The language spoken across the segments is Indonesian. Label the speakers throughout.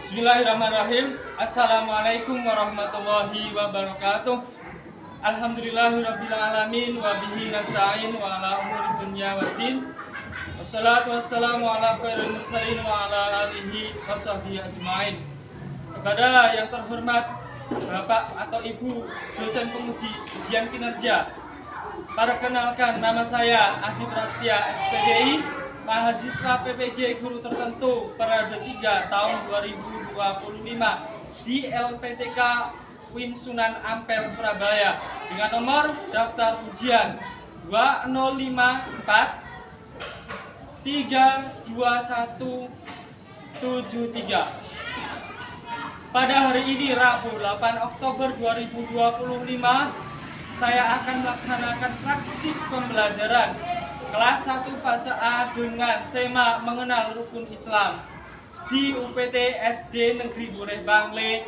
Speaker 1: Bismillahirrahmanirrahim. Assalamualaikum warahmatullahi wabarakatuh. Alhamdulillahirabbil alamin wa bihi nasta'in wa ala umuri dunya waddin. Wassalatu wassalamu ala khairil mursalin wa ala alihi washabbihi ajmain. Kepada yang terhormat Bapak atau Ibu dosen penguji ujian kinerja, perkenalkan nama saya Adi Prasetya SPDI, mahasiswa PPG guru tertentu periode 3 tahun 2025 di LPTK UIN Sunan Ampel Surabaya dengan nomor daftar ujian 2054 32173. Pada hari ini Rabu 8 Oktober 2025 saya akan melaksanakan praktik pembelajaran kelas 1 fase A dengan tema mengenal rukun Islam di UPT SD Negeri Boreh Bangle,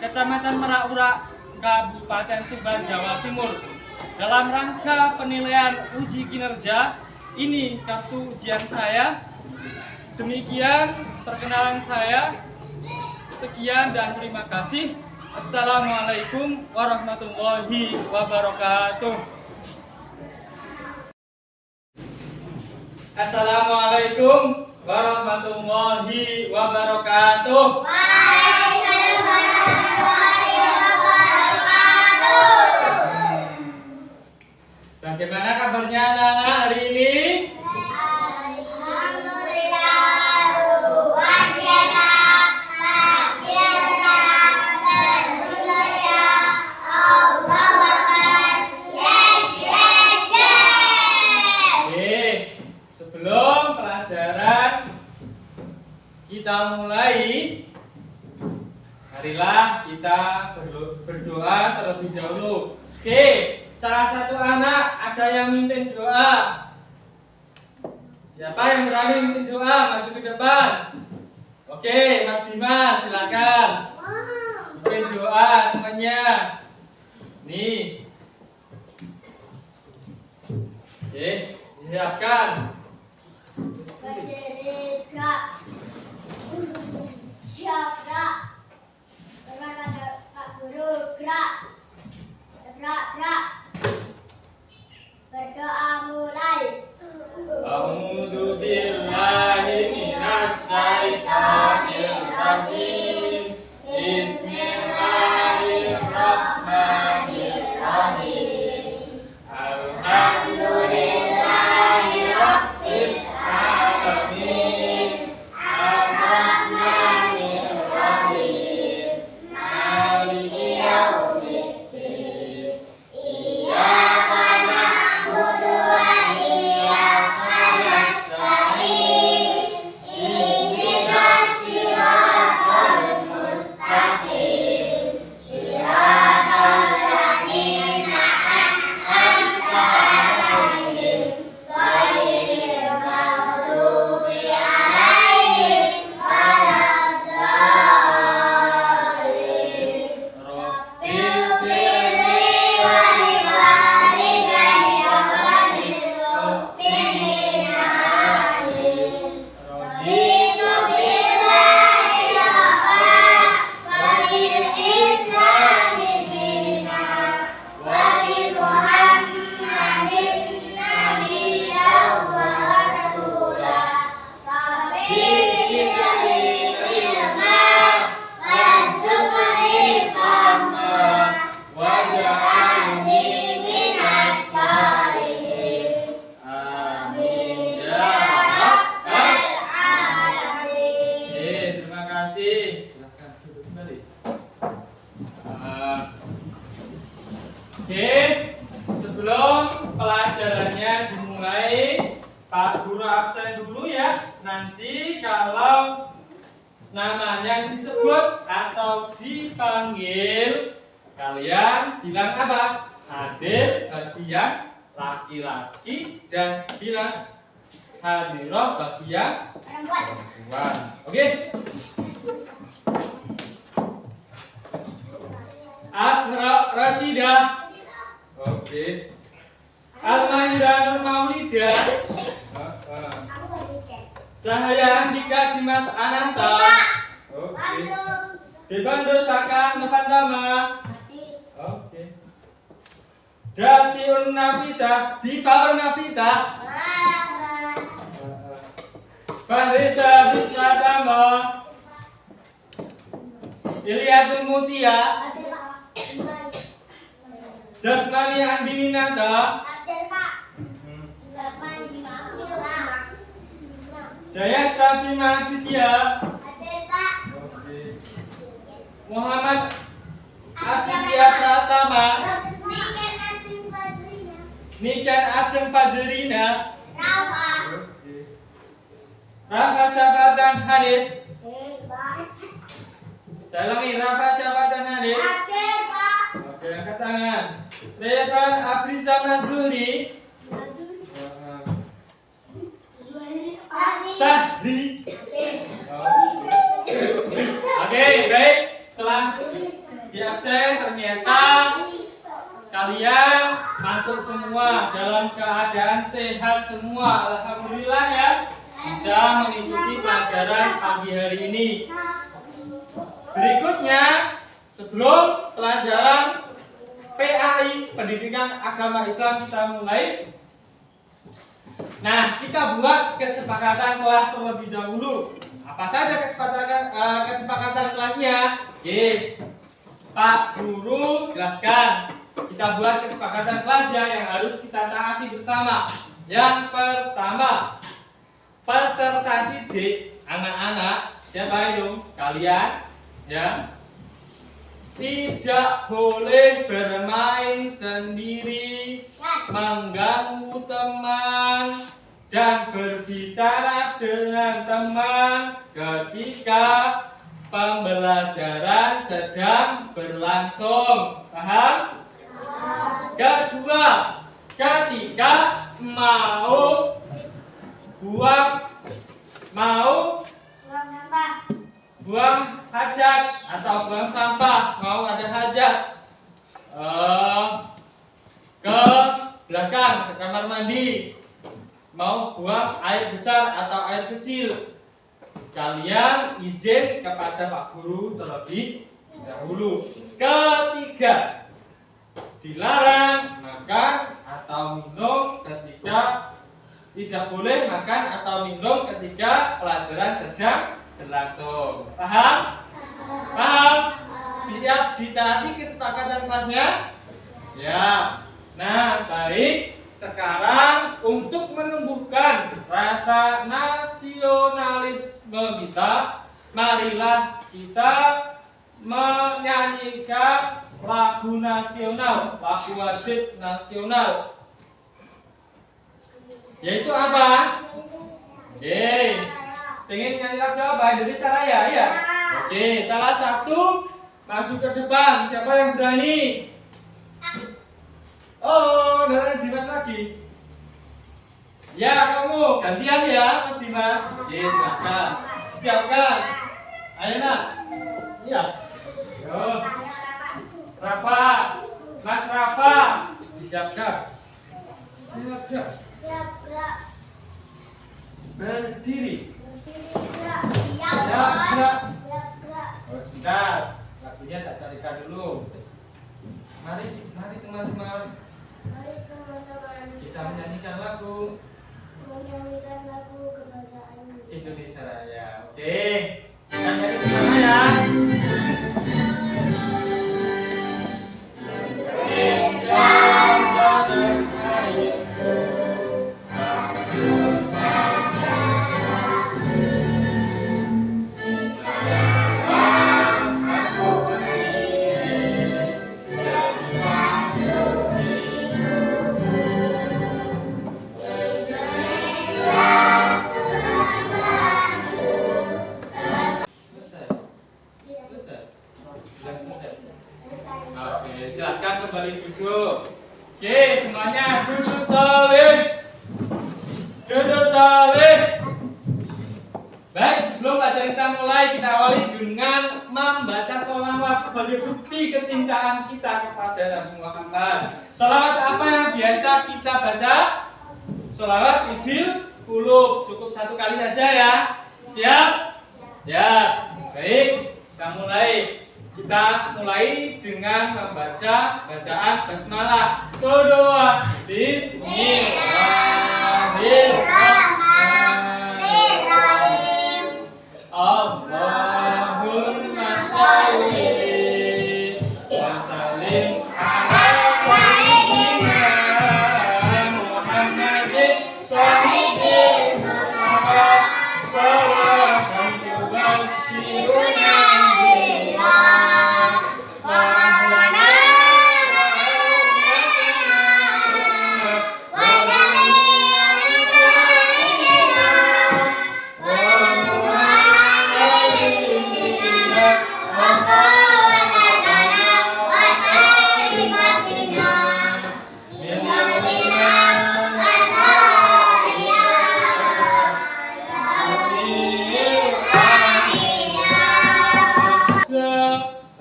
Speaker 1: Kecamatan Merak-Urak, Kabupaten Tuban, Jawa Timur. Dalam rangka penilaian uji kinerja, ini kartu ujian saya. Demikian perkenalan saya. Sekian dan terima kasih. Assalamualaikum warahmatullahi wabarakatuh. Assalamualaikum warahmatullahi wabarakatuh.
Speaker 2: Waalaikumsalam warahmatullahi wabarakatuh.
Speaker 1: Bagaimana kabarnya anak-anak hari ini? Kita mulai, marilah kita berdoa terlebih dahulu. Oke, salah satu anak ada yang mimpin doa. Siapa yang berani mimpin doa? Maju ke depan. Oke, Mas Dimas silakan. Mimpin doa temannya. Nih. Oke, siapkan.
Speaker 2: Berdiri gerak. Siap gerak. Teman pada Pak Guru gerak. Gerak. Berdoa mulai.
Speaker 1: A'udzu billahi minasy syaithanir rajim. Bismillahirrahmanirrahim. Alhamdulillahi rabbil alamin. Ar-Rahmanir Rahim. Maliki yaumiddin. Iyyaka na'budu wa iyyaka nasta'in. Ihdinas siratal mustaqim. Siratal ladzina an'amta 'alaihim ghairil maghdubi 'alaihim waladdallin. Rabbil firli wa liwalidayya wa lil mu'minina amin. Raditu billahi rabban wa bil islami dinan wa bi Muhammadin nabiyyan wa rasulah. Rabbi ilma warzuqni fahma waj'alni minas sholihin. Amin ya rabbal alamin. Terima kasih. Silakan duduk kembali. Oke, sebelum pelajarannya dimulai, Pak Guru absen dulu ya. Nanti kalau namanya disebut atau dipanggil, kalian bilang apa? Hadir bagi yang laki-laki dan bilang hadiroh bagi yang perempuan. Oke? Afra Rasidah. Oke. Al-Mahira Nur Maulidah. Cahaya Andika Dimas Ananta. Oh. Dibandosakan Nufantama.
Speaker 2: Mati.
Speaker 1: Oke. Dafiun Nafisa, Difaun Nafisa. Fahrisa Bismatama. Iliatul Mutia.
Speaker 2: Adil Pak.
Speaker 1: Jasmani Andinata.
Speaker 2: Adil Pak. Delapan lima.
Speaker 1: Jaya Fatimah Vidya.
Speaker 2: Adil Pak.
Speaker 1: Oke. Muhammad Aditya Pratama.
Speaker 2: Niken Ajeng Badrina.
Speaker 1: Niken Ajeng Fajrina.
Speaker 2: Rafa.
Speaker 1: Oke. Rafa Syafatan Hanif.
Speaker 2: Hebat.
Speaker 1: Saya ulangi, Rafa Syafatan Hanif.
Speaker 2: Adil Pak.
Speaker 1: Oke, angkat tangan. Revan Aprisa Nazuri. Sahri. Oke, baik. Setelah di absen ternyata kalian masuk semua dalam keadaan sehat semua. Alhamdulillah ya. Bisa mengikuti pelajaran pagi hari ini. Berikutnya, sebelum pelajaran PAI, Pendidikan Agama Islam, kita mulai. Nah, kita buat kesepakatan kelas terlebih dahulu. Apa saja kesepakatan kelasnya? Oke, Pak Guru jelaskan. Kita buat kesepakatan kelasnya yang harus kita taati bersama. Yang pertama, peserta didik anak-anak, siapa itu? Kalian, ya. Tidak boleh bermain sendiri, mengganggu teman, dan berbicara dengan teman ketika pembelajaran sedang berlangsung. Paham? Kedua, ketika mau buang hajat atau buang sampah, mau ada hajat ke belakang, ke kamar mandi, mau buang air besar atau air kecil, kalian izin kepada Pak Guru terlebih dahulu. Ketiga, dilarang makan atau minum ketika tidak boleh makan atau minum ketika pelajaran sedang berlangsung. Paham? Paham? Siap ditaati kesepakatan kelasnya? Siap. Nah, baik. Sekarang untuk menumbuhkan rasa nasionalisme kita, marilah kita menyanyikan lagu nasional, lagu wajib nasional. Yaitu apa? Oke. Pengen nyanyi lagu apa? Indonesia Raya, ya? Oke, salah satu maju ke depan. Siapa yang berani? Oh, dari Dimas lagi. Ya, kamu gantian ya, Mas Dimas. Oke, silakan. Siapkan. Ayo, nak. Iya. Yo. Rafa. Mas Rafa. Disiapkan. Siapkan. Berdiri. Ya, gerak. Oh, sebentar. Lagunya tak carikan dulu. Mari teman-teman. Kita menyanyikan lagu
Speaker 2: kebangsaan
Speaker 1: Indonesia Raya. Oke. Kita nyanyi bersama ya. Oke, silakan kembali duduk. Oke, semuanya duduk salib. Duduk salib. Baik, sebelum pelajaran kita mulai, kita awali dengan membaca sholawat sebagai bukti kecintaan kita kepada Nabi Muhammad. Sholawat apa yang biasa kita baca? Sholawat Idul Qulub. Cukup satu kali saja ya. Siap? Siap. Baik, kita mulai. Kita mulai dengan membaca bacaan basmalah. Berdoa. Bismillahirrahmanirrahim. Allahumma sholli wa sallim ala sayyidina Muhammadin shahidil mustafa salawatan tubassiruna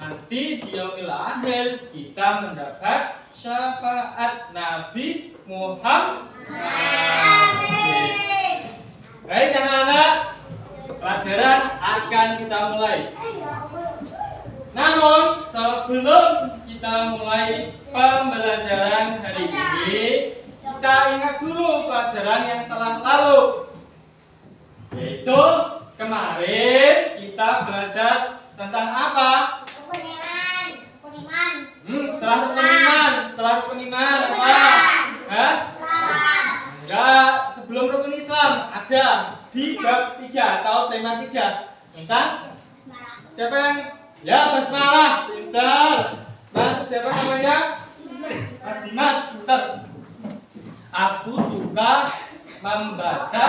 Speaker 1: nanti di yaumil akhir kita mendapat syafaat Nabi Muhammad. Baik anak-anak, pelajaran akan kita mulai. Namun sebelum kita mulai pembelajaran hari ini, kita ingat dulu pelajaran yang telah lalu, yaitu kemarin kita belajar tentang apa? Setelah rukun iman apa? Hah? Enggak, sebelum rukun Islam ada di bab 3 atau tema 3 tentang siapa yang basmalah. Pintar. Mas, siapa namanya? Mas Dimas, pintar. Aku suka membaca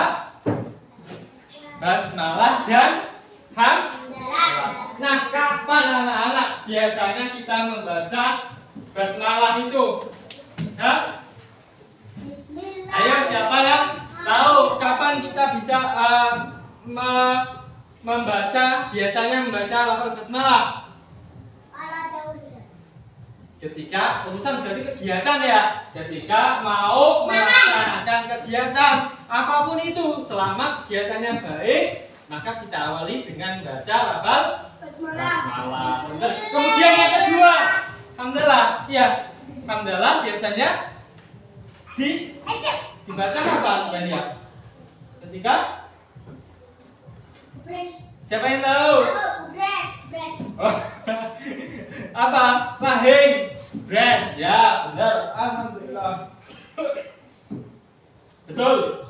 Speaker 1: basmalah dan hamdalah. Nah, kapan anak-anak biasanya kita membaca basmalah itu? Hah? Ayo, siapa yang tahu kapan kita bisa biasanya membaca lafaz basmalah? Ketika urusan berarti kegiatan ya. Ketika mau melaksanakan kegiatan apapun itu, selama kegiatannya baik, maka kita awali dengan baca lafaz basmalah. Kemudian yang kedua, hamdalah. Iya, hamdalah biasanya dibaca kapan, Dania? Ketika siapa yang tahu? Oh, apa? Fahim. Breast. Ya, benar. Alhamdulillah. Betul.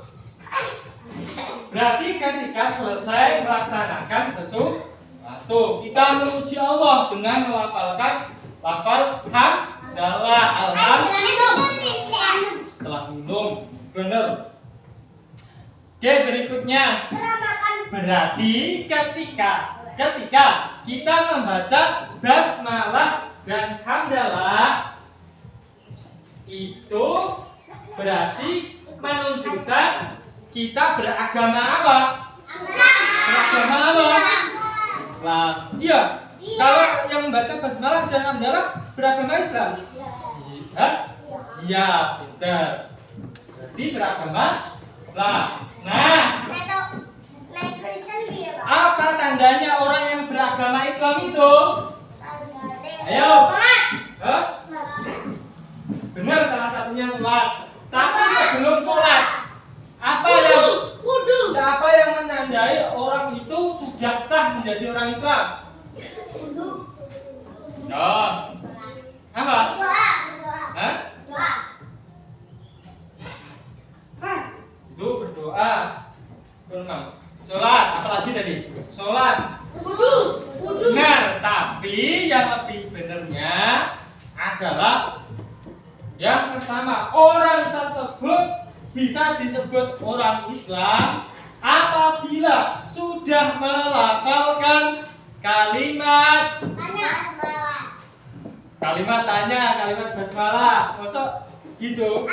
Speaker 1: Berarti ketika selesai melaksanakan sesuatu, kita memuji Allah dengan melafalkan lafal hamdalah. Alhamdulillah. Setelah minum, benar. Oke, berikutnya. Berarti ketika kita membaca basmalah dan hamdalah, itu berarti menunjukkan kita beragama apa? Beragama apa? Islam. Iya. Kalau yang membaca basmalah dan hamdalah beragama Islam. Hah? Iya, pintar. Berarti beragama Islam. Nah, apa tandanya orang yang beragama Islam itu? Ayo. Hah? Benar, salah satunya sholat. Tapi sebelum sholat, apa yang menandai orang itu sudah sah menjadi orang Islam? Ya. Apa? Hah? Itu berdoa. Benar. Sholat, apalagi tadi? Sholat. Benar, tapi yang lebih benernya adalah yang pertama, orang tersebut bisa disebut orang Islam apabila sudah melafalkan kalimat kalimat basmalah. Maksud gitu.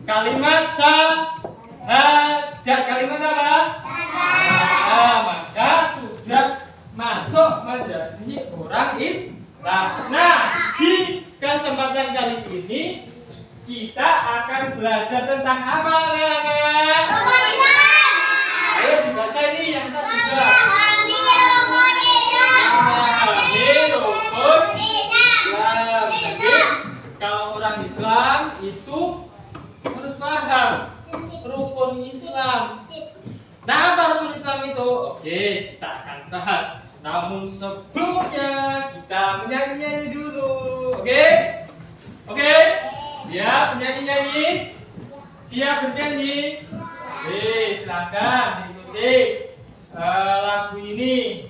Speaker 1: Kalimat syahadat, kalimat apa? Maka sudah masuk menjadi orang Islam. Nah, di kesempatan kali ini kita akan belajar tentang apa, anak-anak? Ayo dibaca ini yang tadi juga. Islam. Nah, apa rukun Islam itu? Oke, kita akan bahas. Namun sebelumnya kita menyanyi dulu. Oke? Oke? Siap menyanyi-nyanyi? Siap bernyanyi? Oke, silakan diikuti lagu ini.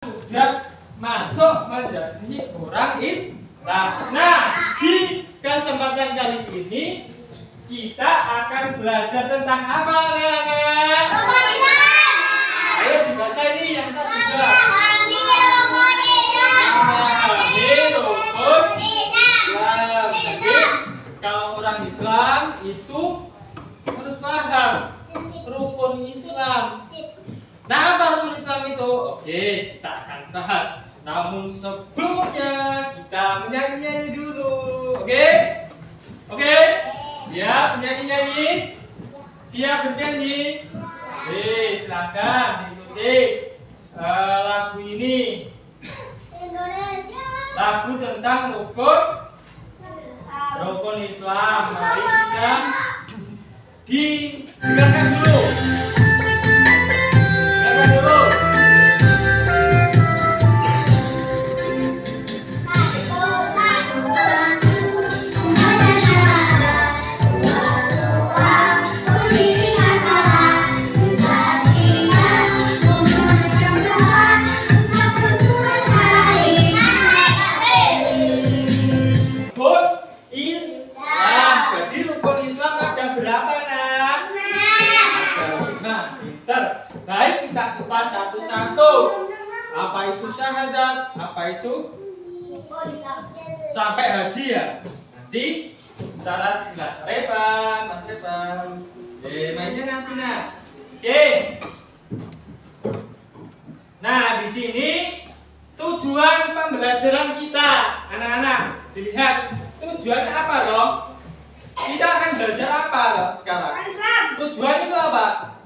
Speaker 1: Sudah masuk menjadi orang Islam. Nah, di kesempatan kali ini kita akan belajar tentang apa, anak-anak? Ayo dibaca ini yang tadi sudah. Memahami rukun Islam. Jadi kalau orang Islam itu harus paham rukun Islam. Nah, apa rukun Islam itu? Oke, kita akan bahas. Namun sebelumnya kita menyanyi dulu. Oke? Oke? Siap menyanyi-nyanyi? Siap bernyanyi? Oke, silakan diikuti lagu ini. Lagu tentang rukun Islam. Mari kita didengarkan dulu. Dengarkan dulu. Baik, kita kupas satu-satu. Apa itu syahadat? Apa itu? Sampai haji ya? Nanti secara jelas. Mas Revan. Mainnya nanti nah. Oke. Nah, di sini tujuan pembelajaran kita, anak-anak. Dilihat tujuannya apa loh? Kita akan belajar apa loh sekarang? Tujuan itu apa?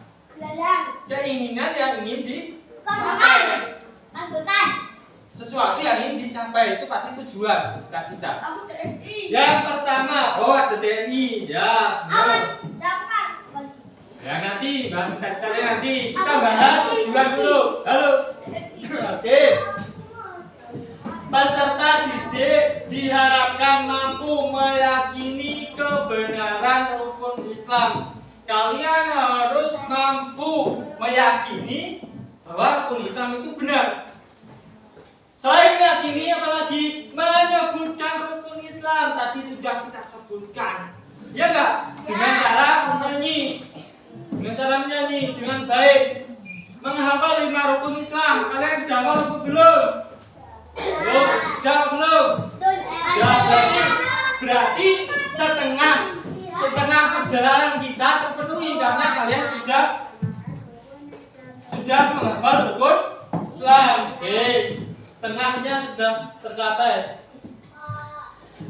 Speaker 1: Keinginan yang ingin dicapai. Sesuatu yang ingin dicapai itu pasti tujuan, cita-cita. Yang pertama, ada TNI, ya. Ya nanti bahas cita-citanya nanti. Kita bahas tujuan dulu. Halo. Oke. Peserta didik diharapkan mampu meyakini kebenaran rukun Islam. Kalian harus mampu meyakini bahwa rukun Islam itu benar. Selain meyakini, apalagi menyebutkan rukun Islam tadi sudah kita sebutkan, ya enggak? Dengan cara menyanyi, dengan baik, menghafal 5 rukun Islam. Kalian sudah hafal belum? Belum. Berarti setengah perjalanan kita terpenuhi karena kalian sudah menghafal rukun Islam. Oke, setengahnya sudah tercapai.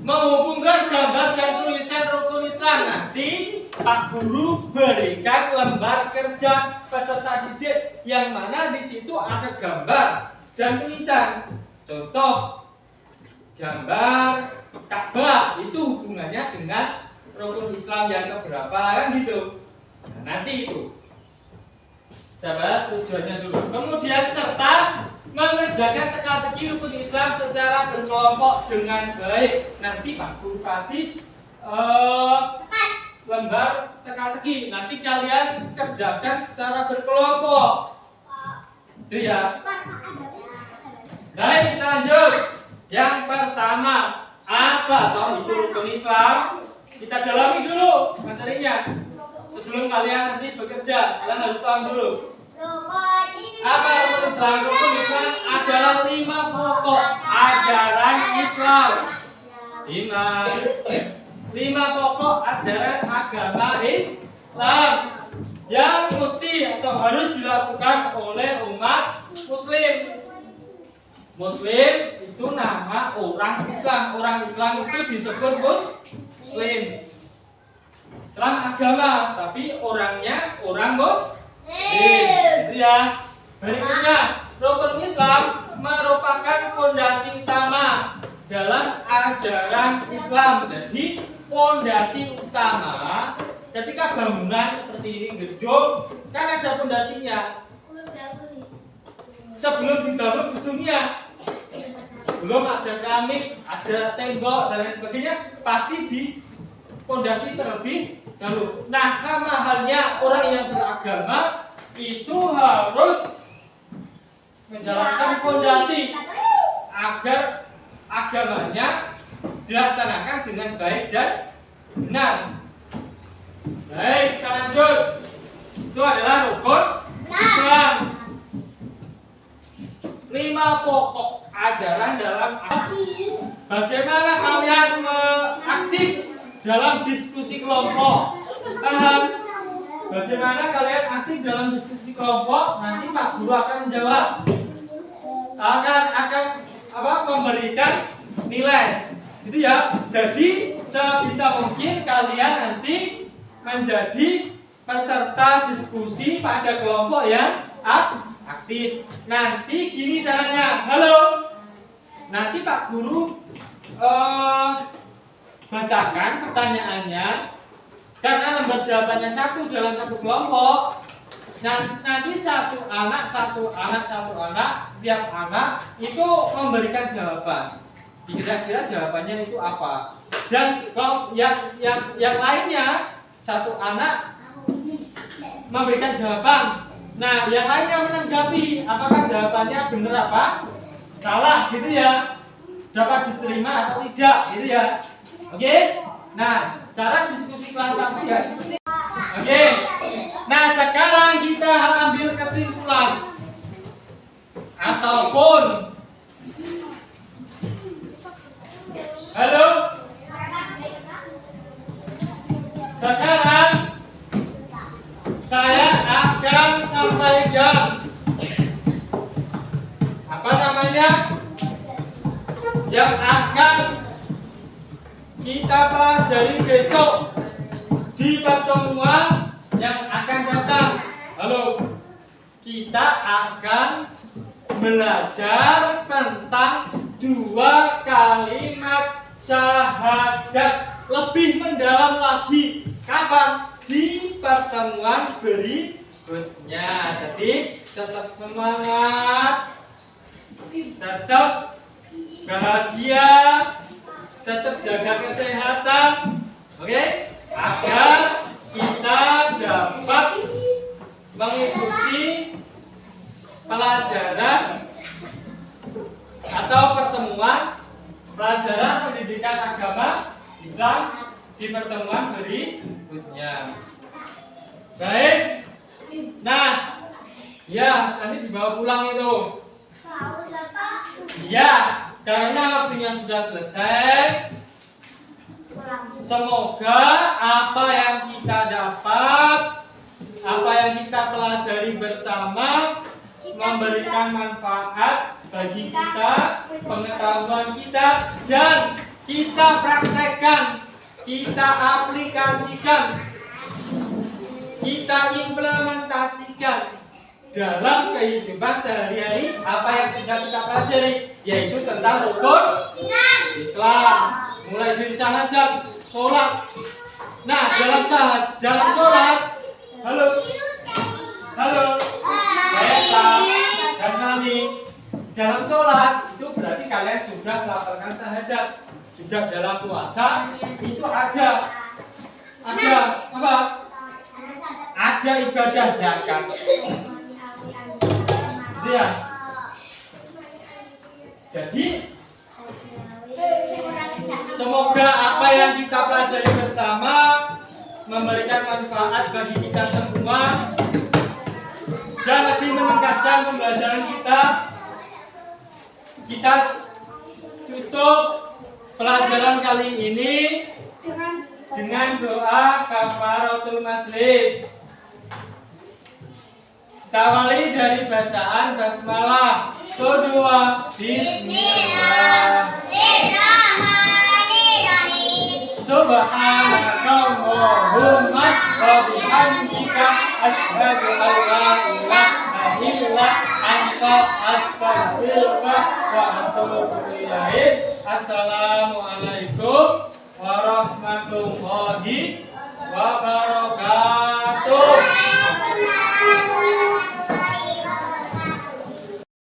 Speaker 1: Menghubungkan gambar dan tulisan rukun Islam. Nanti Pak Guru berikan lembar kerja peserta didik yang mana di situ ada gambar dan tulisan. Contoh, gambar Ka'bah itu hubungannya dengan rukun Islam yang keberapa kan gitu. Nah, nanti itu kita bahas tujuannya dulu. Kemudian serta mengerjakan teka-teki rukun Islam secara berkelompok dengan baik. Nanti Pak Guru kasih lembar teka-teki. Nanti kalian kerjakan secara berkelompok. Itu ya. Baik, kita lanjut. Yang pertama, apa itu rukun Islam? Kita dalami dulu materinya. Sebelum kalian nanti bekerja, kalian harus paham dulu. Apa rukun Islam? Rukun Islam adalah 5 pokok ajaran Islam. 5 pokok ajaran agama Islam yang mesti atau harus dilakukan oleh umat Muslim. Muslim itu nama orang Islam. Orang Islam itu disebut Muslim. Islam agama, tapi orangnya orang Muslim. Itu ya. Berikutnya, rukun Islam merupakan fondasi utama dalam ajaran Islam. Jadi fondasi utama ketika bangunan seperti ini gedung kan ada fondasinya. Sebelum dibangun gedungnya, belum ada keramik, ada tembok dan lain sebagainya, pasti di fondasi terlebih dahulu. Nah, sama halnya orang yang beragama itu harus menjalankan fondasi agar agamanya dilaksanakan dengan baik dan benar. Baik, kita lanjut. Itu adalah rukun Islam. 5 pokok ajaran dalam agama. Bagaimana kalian aktif dalam diskusi kelompok? Paham? Bagaimana kalian aktif dalam diskusi kelompok? Nanti Pak Guru akan menjawab. Akan memberikan nilai. Gitu ya. Jadi sebisa mungkin kalian nanti menjadi peserta diskusi pada kelompok yang aktif. Nanti gini caranya. Halo. Nanti Pak Guru bacakan pertanyaannya. Karena lembar jawabannya 1 dalam 1 kelompok. Nanti satu anak, setiap anak itu memberikan jawaban. Kira-kira jawabannya itu apa? Dan yang lainnya, satu anak memberikan jawaban. Nah, yang lainnya menanggapi apakah jawabannya benar apa salah, gitu ya. Dapat diterima atau tidak, gitu ya. Oke? Nah, cara diskusi kelas 1 ya seperti ini. Oke. Nah, sekarang kita ambil kesimpulan ataupun halo. Sekarang saya akan sampaikan apa namanya yang akan kita pelajari besok di pertemuan yang akan datang. Halo, kita akan belajar tentang 2 kalimat syahadat lebih mendalam lagi. Kapan? Di pertemuan berikutnya. Jadi tetap semangat, tetap bahagia, tetap jaga kesehatan, oke? Agar kita dapat mengikuti pelajaran atau pertemuan pelajaran pendidikan agama Islam di pertemuan berikutnya. Baik. Nah, ya nanti dibawa pulang itu. Ya, karena waktunya sudah selesai. Semoga apa yang kita dapat, apa yang kita pelajari bersama memberikan manfaat bagi kita, pengetahuan kita, dan kita praktekkan, kita aplikasikan, kita implementasikan dalam kehidupan sehari-hari apa yang sudah kita pelajari, yaitu tentang rukun Islam. Mulai dari syahadat, sholat. Nah, dalam sholat, halo, Dasmani. Dalam sholat itu berarti kalian sudah melakukan syahadat. Juga dalam puasa itu ada apa? Ada ibadah zakat. Ya. Jadi semoga apa yang kita pelajari bersama memberikan manfaat bagi kita semua dan lebih meningkatkan pembelajaran kita. Kita tutup pelajaran kali ini dengan doa kafaratul majlis. Kita awali dari bacaan basmalah. Kedua, bismillahirrahmanirrahim. Subhanakallahumma wa bihamdika asyhadu an la ilaha illa anta astaghfiruka wa atubu ilaik. Assalamualaikum warahmatullahi wabarakatuh.